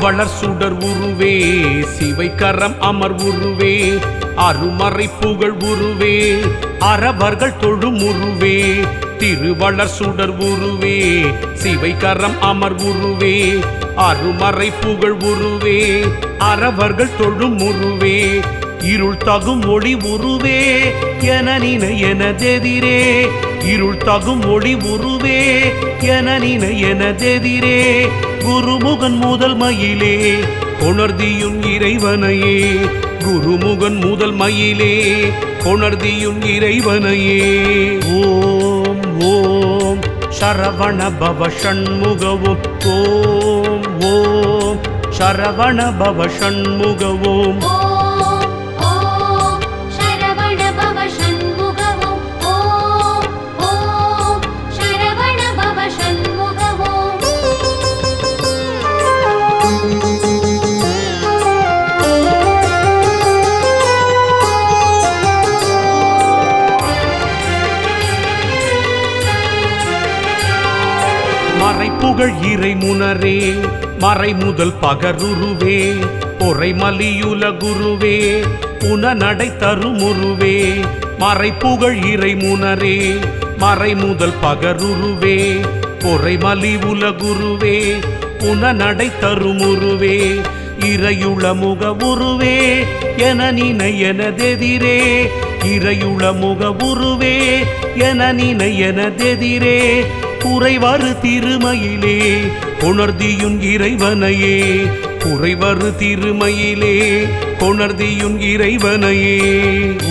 வளர் சுடர் உருவே சிவை கரம் அமர் உருவே அருமறை புகழ் உருவே அறவர்கள் தொழும் உருவே திருவளர் சுடர் உருவே சிவை கரம் அமர் உருவே அருமறை புகழ் உருவே அறவர்கள் தொழும் உருவே இருள் தகும் ஒளி உருவே என நினை எனதெதிரே இருள் தகும் ஒளி உருவே என நினை எனதெதிரே குருமுகன் முதல் மயிலே கொணர்தியும் இறைவனையே குருமுகன் முதல் மயிலே கொணர்தியும் இறைவனையே ஓம் ஓம் சரவண பவ ஷண்முகவும் ஓம் ஓம் சரவண பவ ஷண்முகவும் மறைப்புகழ் இறை முனரே மறை முதல் பகருருவே பொறை மலியுல குருவே புனநடை தருமுருவே மறைப்புகழ் இறை முனரே மறை முதல் பகருருவே பொறை மலியுல குருவே புனநடை தருமுருவே இறையுள முக உருவே என நினை எனதெதிரே இறையுள முக உருவே என நினை எனதெதிரே குறைவரு திருமயிலே கொணர்தியும் இறைவனையே குறைவரு திருமயிலே கொணர்தியும் இறைவனையே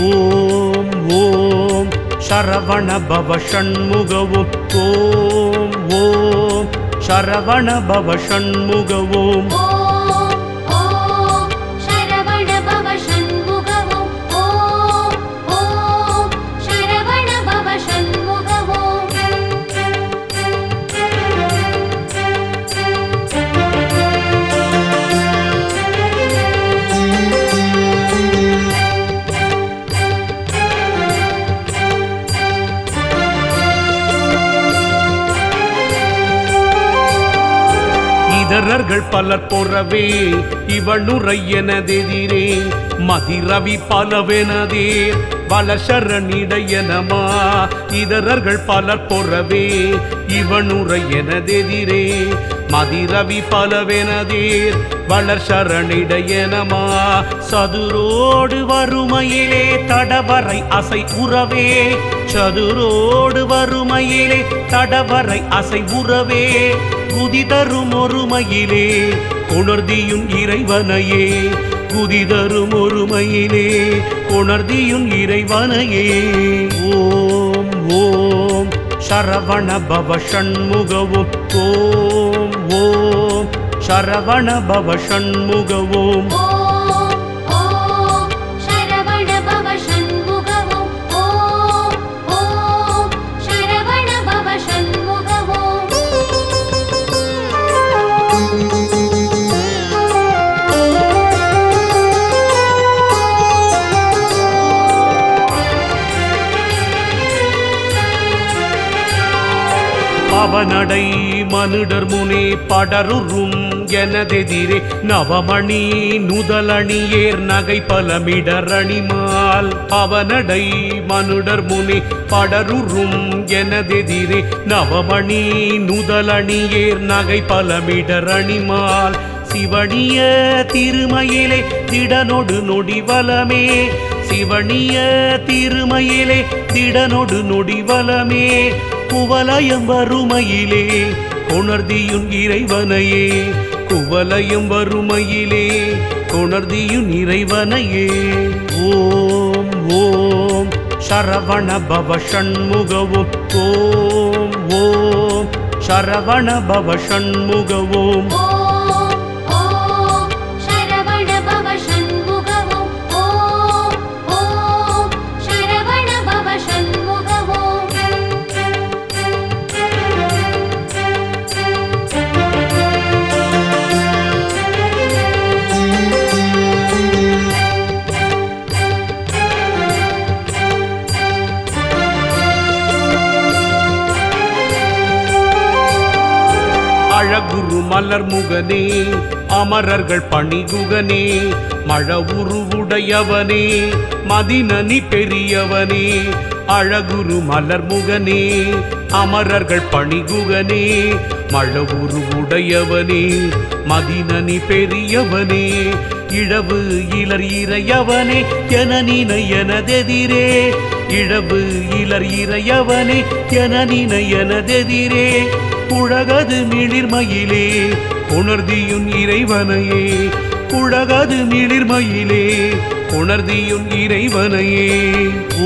ஓம் ஓம் சரவண பவ ஷண்முகவும் ஓம் ஓம் சரவண பவ ஷண்முகவும் இதரர்கள் பலர் பொறவே இவனுரை எனதெதிரே மதிரவி பலவெனதே வளசரணிடையனமா இதரர்கள் பலர் பொறவே இவனுரை எனதெதிரே மதிரவி பலவெனதேர் வளர்சரணிடையனமா சதுரோடு வறுமையிலே தடவரை அசை உறவே சதுரோடு வறுமையிலே தடவரை அசை உறவே குதிதரும் ஒருமையிலே கொணர்தியும் இறைவனையே குதிதரும் ஒருமையிலே கொணர்தியும் இறைவனையே ஓம் ஓம் சரவண பவ ஷண்முகவும் ஓம் ஓம் சரவண பவ ஷண்முகவும் பவனடை மனுடர் முனே படருறும் எனதெதிரே நவமணி நுதலணியேர் நகை பலமிடரணிமால் பவனடை மனுடர் முனே படருறும் எனதெதிரே நவமணி நுதலணியேர் நகை பலமிடரணிமால் சிவனிய திருமயிலே திடனொடு நொடிவலமே சிவனிய திருமயிலே திடனொடு நொடிவலமே குவலயம் வறுமையிலே கொணர்தியும் இறைவனையே குவலயம் வறுமையிலே கொணர்தியும் இறைவனையே ஓம் ஓம் சரவண பவ ஷண்முகவும் ஓம் ஓம் சரவண பவ ஷண்முகவும் மலர் முகனே அமரர்கள் பணிகுகனே மழ உருவுடையவனே மதினனி பெரியவனே அழகுரு மலர் முகனே அமரர்கள் பணிகுகனே மழ உருவுடையவனே மதினனி பெரியவனே இழவு இலர் இறையவனே என நினை எனதெதிரே இழவு இலர் இறையவனே என நினை எனதெதிரே உலகது மிளிர்மயிலே உணர்தியுன் இறைவனையே உலகது மிளிர்மயிலே உணர்தியுன் இறைவனையே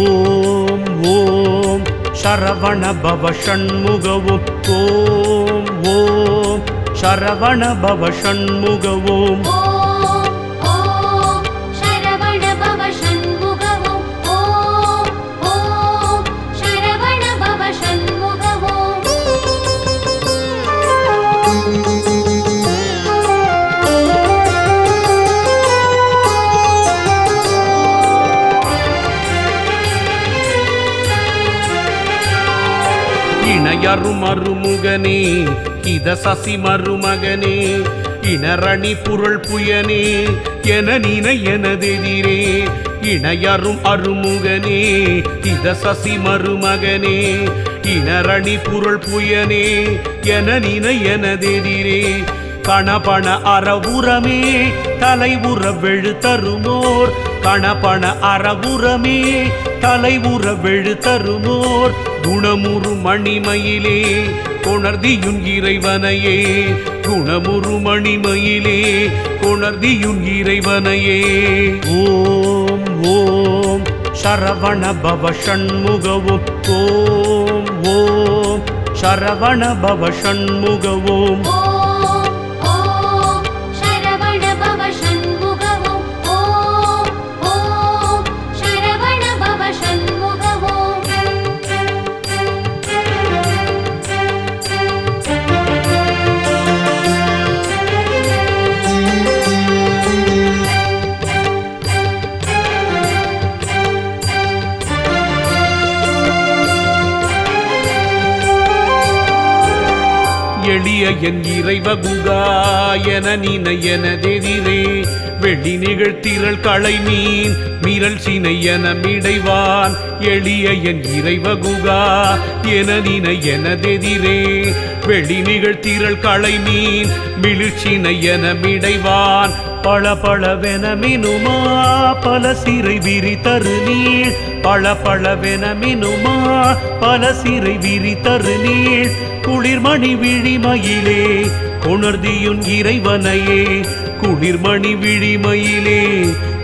ஓம் ஓம் சரவண பவ ஷண்முகவோம் ஓம் ஓம் சரவண பவ ஷண்முகவோம் இணையரும் அருமுகனே இத சசி மருமகனே இனரணி புரள் புயனே என நினை எனதெதிரே இணையரும் அருமுகனே இத சசி மருமகனே இனரணி புரள் புயனே என நினை எனதெதிரே கணபண அறவுரமே தலைவுற வெழு தருமோர் கணபண அறவுரமே தலைவுற வெழு தருமோர் குணமுறு மணிமயிலே கொணர்தியுன் இறைவனையே குணமுறு மணிமயிலே கொணர்தியுன் இறைவனையே ஓம் ஓம் சரவண பவ ஷண்முகவோம் ஓம் ஓம் சரவண பவ ஷண்முகவோம் எளிய என் இறைவகுகா என நினை எனதெதிரே வெள்ளி நிகழ்த்திரள் களை மீன் மீறல் சினை என மிடைவான் எளிய என் இறைவகுகா என நினை எனதெதிரே வெள்ளி நிகழ்த்திரள் களை மீன் மிளிர்ச்சினை என மிடைவான் பல பளவென மினுமா பல சிறை விரி தரு நீள் பல பளவென மினுமா பல சிறை விரி தரு நீள் குளிர்மணி விழிமயிலே கொணர்தியுன் இறைவனையே குளிர்மணி விழிமயிலே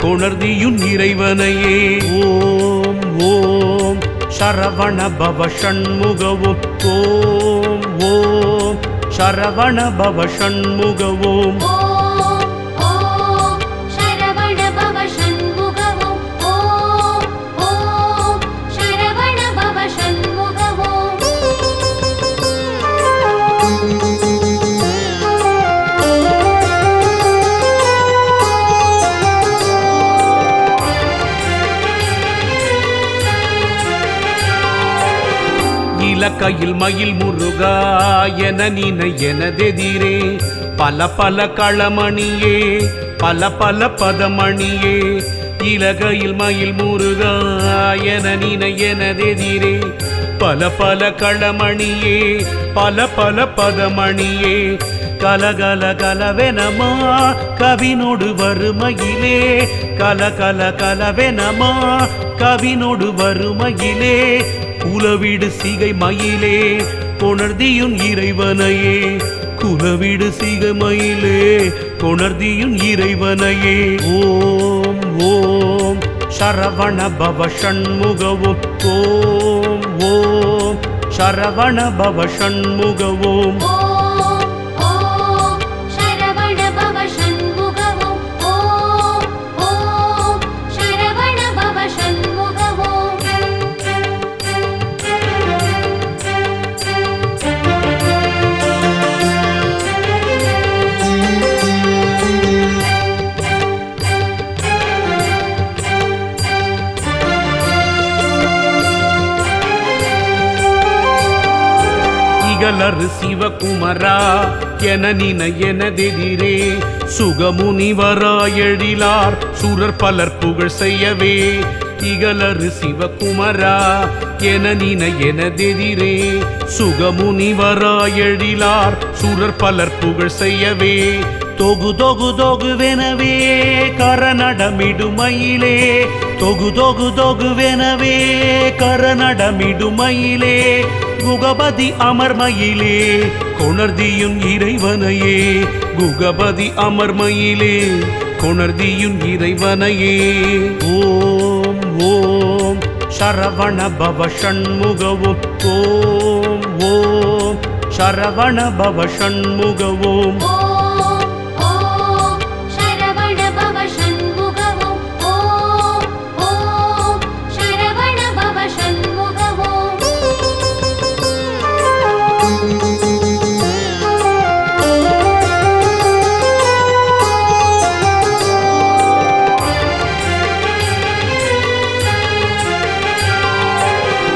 கொணர்தியுன் இறைவனையே ஓம் ஓம் சரவண பவ ஷண்முகவோம் ஓம் ஓம் சரவண பவ ஷண்முகவோம் இலக்கையில் மயில் முருகா என நினை எனதெதிரே பல பல களமணியே பல பல பதமணியே இலகையில் மயில் முருகா என நினை எனதெதிரே பல பல களமணியே பல பல பதமணியே கலகல கலவெனமா கவினோடு வறுமையிலே கலகல கலவெனமா கவினோடு வறுமையிலே குலவிடு சிகை மயிலே கொணர்தியுன் இறைவனையே குலவிடு சிகை மயிலே கொணர்தியுன் இறைவனையே ஓம் ஓம் சரவண பவ ஷண்முகவோம் ஓம் ஓம் சரவண பவ ஷண்முகவோம் இகலறு சிவகுமரா என நினை எனதெதிரே சுகமுனிவராயெழிலார் சுரர் பலர் புகழ் செய்யவே இகலறு சிவகுமரா என நினை எனதெதிரே சுகமுனிவராயெழிலார் சுரர் பலர் புகழ் செய்யவே தொகு தொகு தொகுவெனவே கரநடமிடுமயிலே தொகு தொகு தொகுவெனவே கரநடமிடுமயிலே குகபதி அமர்மயிலே கொணர்தியும் இறைவனையே குகபதி அமர்மயிலே கொணர்தியும் இறைவனையே ஓம் ஓம் சரவண பவ ஷண்முகவும் ஓம் ஓம் சரவண பவ ஷண்முகவும்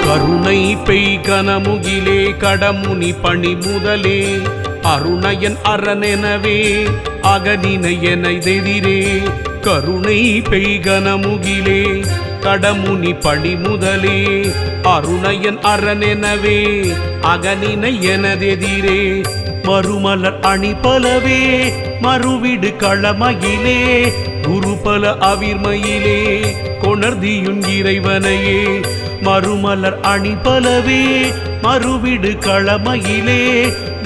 கருணை பெய் கனமுகிலே கடமுனி பணி முதலே அருணயன் அரணெனவே அகனினை எனதெதிரே கருணை பெய் கனமுகிலே கடமுனி பணி முதலே அருணயன் அரணெனவே அகனினை எனதெதிரே மறுமலர் அணி பலவே மறுவிடு களமயிலே குருபல அவிர்மயிலே கொணர்தியுன் இறைவனையே மறுமலர் அணி பலவே மறுவிடு களமயிலே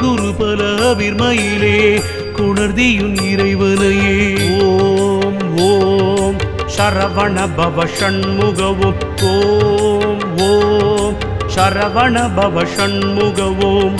குருபல அவிர்மயிலே கொணர்தியுன் இறைவனையே ஓம் ஓம் சரவண பவ ஷண்முகவும் ஓம் ஓம் சரவண பவ ஷண்முகவும்